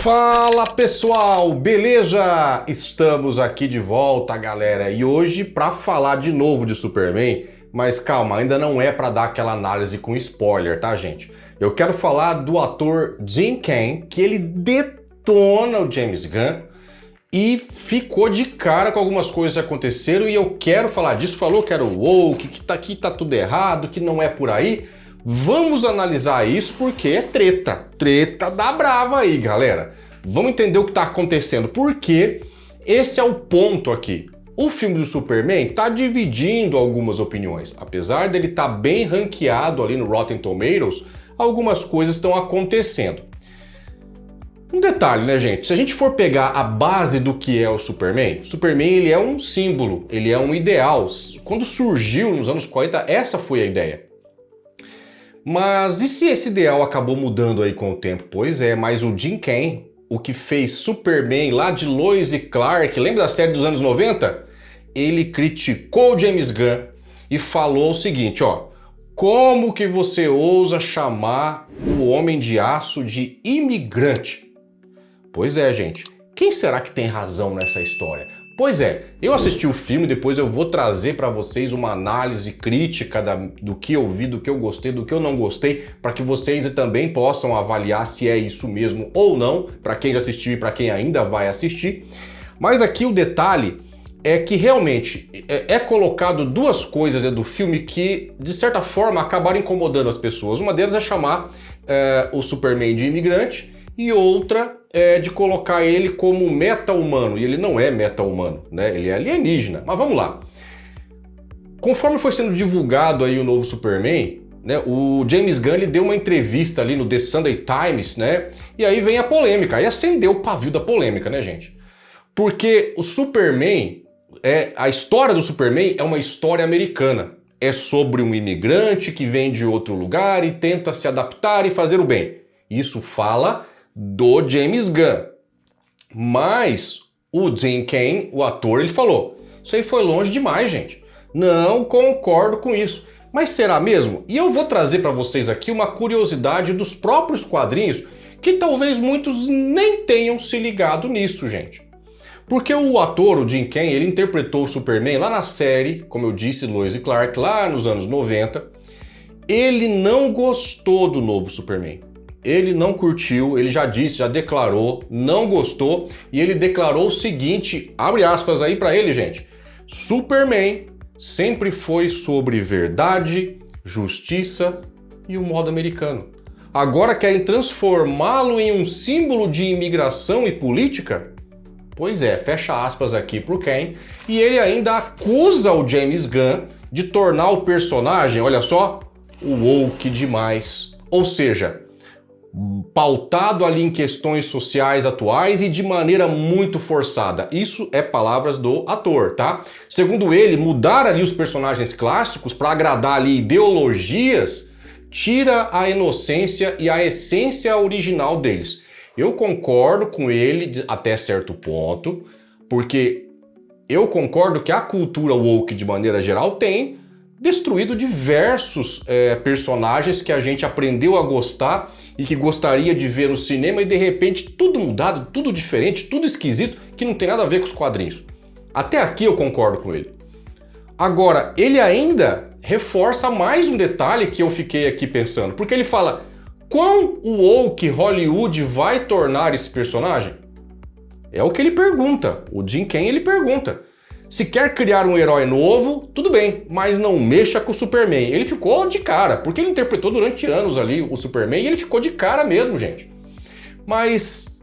Fala pessoal, beleza? Estamos aqui de volta, galera, e hoje para falar de novo de Superman, mas calma, ainda não é para dar aquela análise com spoiler, tá, gente? Eu quero falar do ator Jim Kane, que ele detona o James Gunn e ficou de cara com algumas coisas que aconteceram e eu quero falar disso. Falou que era o woke, que aqui tá tudo errado, que não é por aí. Vamos analisar isso porque é treta da brava aí, galera. Vamos entender o que tá acontecendo, porque esse é o ponto aqui. O filme do Superman tá dividindo algumas opiniões. Apesar dele estar bem ranqueado ali no Rotten Tomatoes, algumas coisas estão acontecendo. Um detalhe, né, gente? Se a gente for pegar a base do que é o Superman ele é um símbolo, ele é um ideal. Quando surgiu nos anos 40, essa foi a ideia. Mas e se esse ideal acabou mudando aí com o tempo? Pois é, mas o Jim Kane, o que fez Superman lá de Lois e Clark, lembra da série dos anos 90? Ele criticou o James Gunn e falou o seguinte, ó: como que você ousa chamar o Homem de Aço de imigrante? Pois é, gente. Quem será que tem razão nessa história? Pois é, eu assisti o filme, depois eu vou trazer para vocês uma análise crítica do que eu vi, do que eu gostei, do que eu não gostei, para que vocês também possam avaliar se é isso mesmo ou não, para quem já assistiu e para quem ainda vai assistir. Mas aqui o detalhe é que realmente é colocado duas coisas do filme que, de certa forma, acabaram incomodando as pessoas. Uma delas é chamar o Superman de imigrante, e outra é de colocar ele como meta-humano, e ele não é meta-humano, né? Ele é alienígena. Mas vamos lá. Conforme foi sendo divulgado aí o novo Superman, né, o James Gunn ele deu uma entrevista ali no The Sunday Times, né? E aí vem a polêmica, aí acendeu o pavio da polêmica, né, gente? Porque o Superman, a história do Superman é uma história americana. É sobre um imigrante que vem de outro lugar e tenta se adaptar e fazer o bem. Isso fala do James Gunn. Mas o Jim Kane, o ator, ele falou: isso aí foi longe demais, gente. Não concordo com isso. Mas será mesmo? E eu vou trazer para vocês aqui uma curiosidade dos próprios quadrinhos, que talvez muitos nem tenham se ligado nisso, gente. Porque o ator, o Jim Kane, ele interpretou o Superman lá na série, como eu disse, Lois e Clark, lá nos anos 90. Ele não gostou do novo Superman. Ele não curtiu, ele já disse, já declarou, não gostou, e ele declarou o seguinte, abre aspas aí pra ele, gente: Superman sempre foi sobre verdade, justiça e o modo americano. Agora querem transformá-lo em um símbolo de imigração e política? Pois é, fecha aspas aqui pro Kane, e ele ainda acusa o James Gunn de tornar o personagem, olha só, o woke demais. Ou seja, pautado ali em questões sociais atuais e de maneira muito forçada. Isso é palavras do ator, tá? Segundo ele, mudar ali os personagens clássicos para agradar ali ideologias tira a inocência e a essência original deles. Eu concordo com ele até certo ponto, porque eu concordo que a cultura woke de maneira geral tem destruído diversos personagens que a gente aprendeu a gostar e que gostaria de ver no cinema, e de repente tudo mudado, tudo diferente, tudo esquisito, que não tem nada a ver com os quadrinhos. Até aqui eu concordo com ele. Agora, ele ainda reforça mais um detalhe que eu fiquei aqui pensando, porque ele fala: quão woke Hollywood vai tornar esse personagem? É o que ele pergunta, o Jim Kane ele pergunta. Se quer criar um herói novo, tudo bem, mas não mexa com o Superman. Ele ficou de cara, porque ele interpretou durante anos ali o Superman e ele ficou de cara mesmo, gente. Mas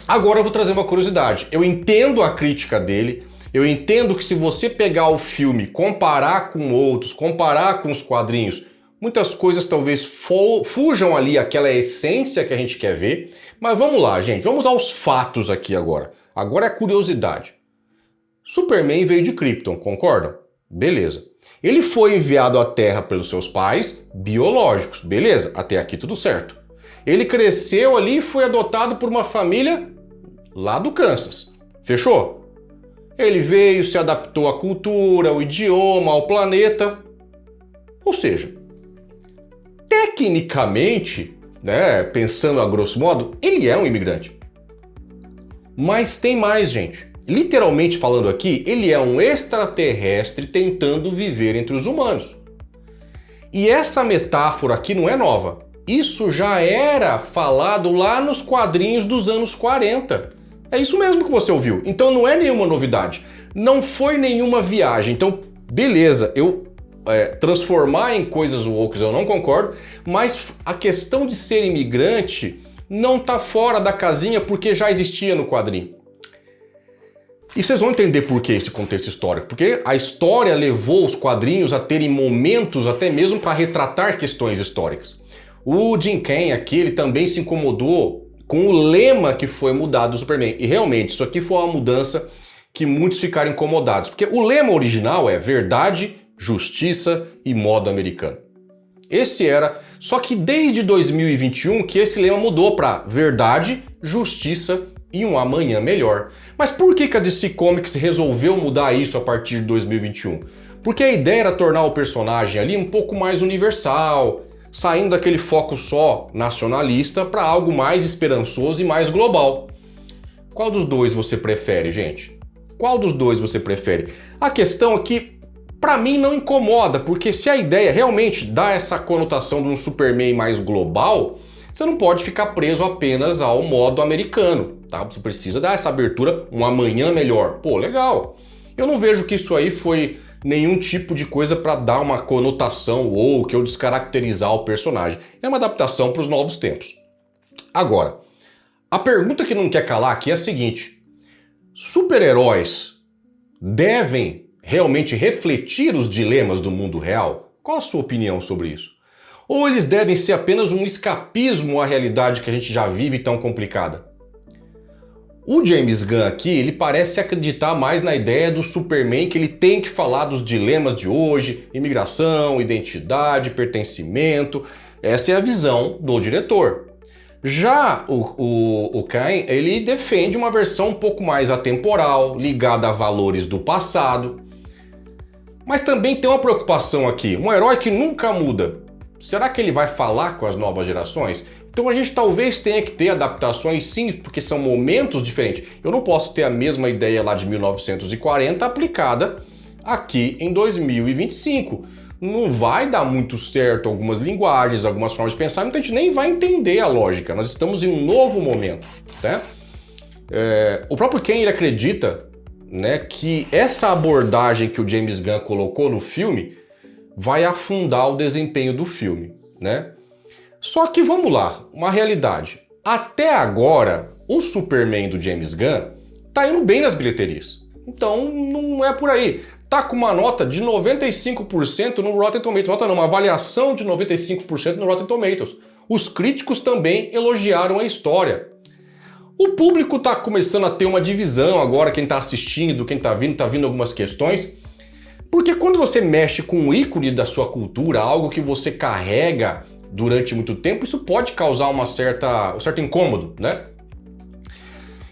agora eu vou trazer uma curiosidade. Eu entendo a crítica dele, eu entendo que se você pegar o filme, comparar com outros, comparar com os quadrinhos, muitas coisas talvez fujam ali aquela essência que a gente quer ver. Mas vamos lá, gente, vamos aos fatos aqui agora. Agora é curiosidade. Superman veio de Krypton, concordam? Beleza. Ele foi enviado à Terra pelos seus pais biológicos, beleza? Até aqui tudo certo. Ele cresceu ali e foi adotado por uma família lá do Kansas. Fechou? Ele veio, se adaptou à cultura, ao idioma, ao planeta. Ou seja, tecnicamente, né, pensando a grosso modo, ele é um imigrante. Mas tem mais, gente. Literalmente falando aqui, ele é um extraterrestre tentando viver entre os humanos. E essa metáfora aqui não é nova. Isso já era falado lá nos quadrinhos dos anos 40. É isso mesmo que você ouviu. Então não é nenhuma novidade. Não foi nenhuma viagem. Então, beleza, transformar em coisas woke eu não concordo, mas a questão de ser imigrante não tá fora da casinha porque já existia no quadrinho. E vocês vão entender por que esse contexto histórico, porque a história levou os quadrinhos a terem momentos até mesmo para retratar questões históricas. O Jim Kane aqui, ele também se incomodou com o lema que foi mudado do Superman. E realmente, isso aqui foi uma mudança que muitos ficaram incomodados, porque o lema original é verdade, justiça e modo americano. Esse era, só que desde 2021 que esse lema mudou para verdade, justiça e um amanhã melhor. Mas por que a DC Comics resolveu mudar isso a partir de 2021? Porque a ideia era tornar o personagem ali um pouco mais universal, saindo daquele foco só nacionalista para algo mais esperançoso e mais global. Qual dos dois você prefere, gente? Qual dos dois você prefere? A questão aqui, para mim, não incomoda, porque se a ideia realmente dá essa conotação de um Superman mais global, você não pode ficar preso apenas ao modo americano, tá? Você precisa dar essa abertura, um amanhã melhor. Pô, legal. Eu não vejo que isso aí foi nenhum tipo de coisa para dar uma conotação ou que eu descaracterizar o personagem. É uma adaptação para os novos tempos. Agora, a pergunta que não quer calar aqui é a seguinte: super-heróis devem realmente refletir os dilemas do mundo real? Qual a sua opinião sobre isso? Ou eles devem ser apenas um escapismo à realidade que a gente já vive tão complicada? O James Gunn aqui, ele parece acreditar mais na ideia do Superman, que ele tem que falar dos dilemas de hoje, imigração, identidade, pertencimento. Essa é a visão do diretor. Já o Kane, ele defende uma versão um pouco mais atemporal, ligada a valores do passado. Mas também tem uma preocupação aqui, um herói que nunca muda. Será que ele vai falar com as novas gerações? Então a gente talvez tenha que ter adaptações sim, porque são momentos diferentes. Eu não posso ter a mesma ideia lá de 1940 aplicada aqui em 2025. Não vai dar muito certo algumas linguagens, algumas formas de pensar, então a gente nem vai entender a lógica. Nós estamos em um novo momento, né? O próprio Ken, ele acredita, né, que essa abordagem que o James Gunn colocou no filme vai afundar o desempenho do filme, né? Só que vamos lá, uma realidade. Até agora, o Superman do James Gunn tá indo bem nas bilheterias. Então não é por aí. Tá com uma nota de 95% no Rotten Tomatoes. Nota não, uma avaliação de 95% no Rotten Tomatoes. Os críticos também elogiaram a história. O público tá começando a ter uma divisão agora, quem tá assistindo, quem tá vindo algumas questões. Porque quando você mexe com um ícone da sua cultura, algo que você carrega durante muito tempo, isso pode causar um certo incômodo, né?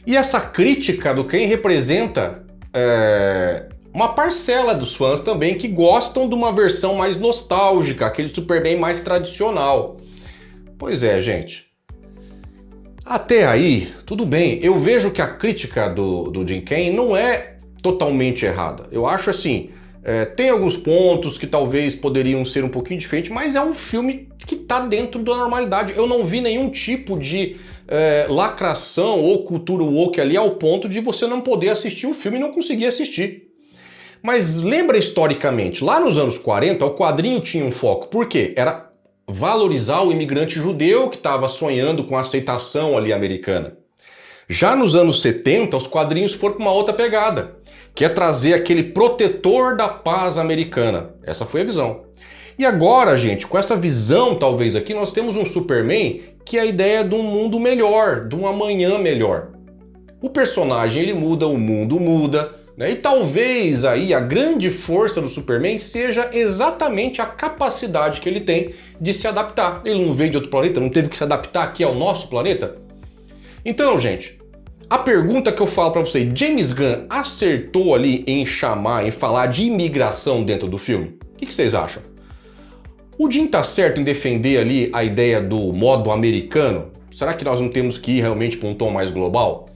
E essa crítica do Ken representa uma parcela dos fãs também que gostam de uma versão mais nostálgica, aquele Superman mais tradicional. Pois é, gente. Até aí, tudo bem. Eu vejo que a crítica do Jim Kane não é totalmente errada. Eu acho assim, tem alguns pontos que talvez poderiam ser um pouquinho diferentes, mas é um filme que está dentro da normalidade. Eu não vi nenhum tipo de lacração ou cultura woke ali ao ponto de você não poder assistir o filme e não conseguir assistir. Mas lembra historicamente, lá nos anos 40, o quadrinho tinha um foco. Por quê? Era valorizar o imigrante judeu que estava sonhando com a aceitação ali americana. Já nos anos 70, os quadrinhos foram para uma outra pegada, que é trazer aquele protetor da paz americana. Essa foi a visão. E agora, gente, com essa visão talvez aqui, nós temos um Superman que é a ideia de um mundo melhor, de um amanhã melhor. O personagem ele muda, o mundo muda, né? E talvez aí a grande força do Superman seja exatamente a capacidade que ele tem de se adaptar. Ele não veio de outro planeta, não teve que se adaptar aqui ao nosso planeta. Então, gente, a pergunta que eu falo para vocês, James Gunn acertou ali em falar de imigração dentro do filme? O que vocês acham? O Jim tá certo em defender ali a ideia do modo americano? Será que nós não temos que ir realmente para um tom mais global?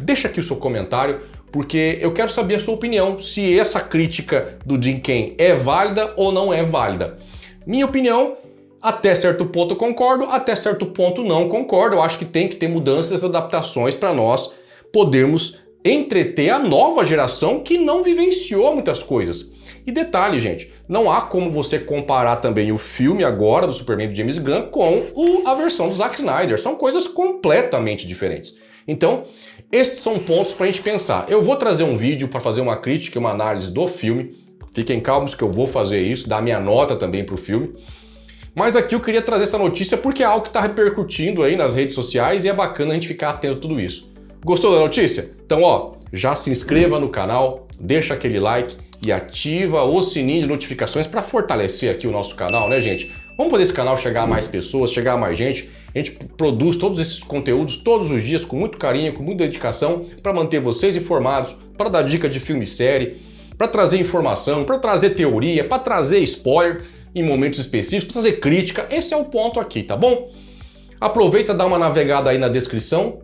Deixa aqui o seu comentário, porque eu quero saber a sua opinião, se essa crítica do Jim Ken é válida ou não é válida. Minha opinião, até certo ponto eu concordo, até certo ponto não concordo. Eu acho que tem que ter mudanças, adaptações para nós podermos entreter a nova geração que não vivenciou muitas coisas. E detalhe, gente, não há como você comparar também o filme agora do Superman do James Gunn com a versão do Zack Snyder. São coisas completamente diferentes. Então, esses são pontos para a gente pensar. Eu vou trazer um vídeo para fazer uma crítica e uma análise do filme. Fiquem calmos que eu vou fazer isso, dar minha nota também para o filme. Mas aqui eu queria trazer essa notícia porque é algo que está repercutindo aí nas redes sociais e é bacana a gente ficar atento a tudo isso. Gostou da notícia? Então, ó, já se inscreva no canal, deixa aquele like e ativa o sininho de notificações para fortalecer aqui o nosso canal, né, gente? Vamos fazer esse canal chegar a mais pessoas, chegar a mais gente. A gente produz todos esses conteúdos todos os dias com muito carinho, com muita dedicação para manter vocês informados, para dar dica de filme e série, para trazer informação, para trazer teoria, para trazer spoiler em momentos específicos, para trazer crítica. Esse é o ponto aqui, tá bom? Aproveita, dá uma navegada aí na descrição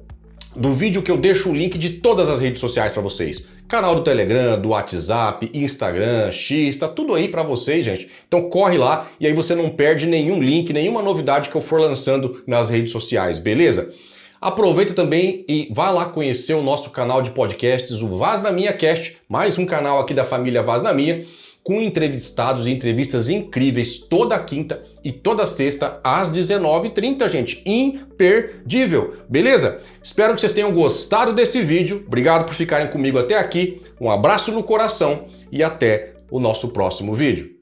do vídeo que eu deixo o link de todas as redes sociais para vocês. Canal do Telegram, do WhatsApp, Instagram, X, tá tudo aí para vocês, gente. Então corre lá e aí você não perde nenhum link, nenhuma novidade que eu for lançando nas redes sociais, beleza? Aproveita também e vá lá conhecer o nosso canal de podcasts, o Vaz na Minha Cast, mais um canal aqui da família Vaz na Minha, com entrevistados e entrevistas incríveis toda quinta e toda sexta às 19h30, gente. Imperdível, beleza? Espero que vocês tenham gostado desse vídeo. Obrigado por ficarem comigo até aqui. Um abraço no coração e até o nosso próximo vídeo.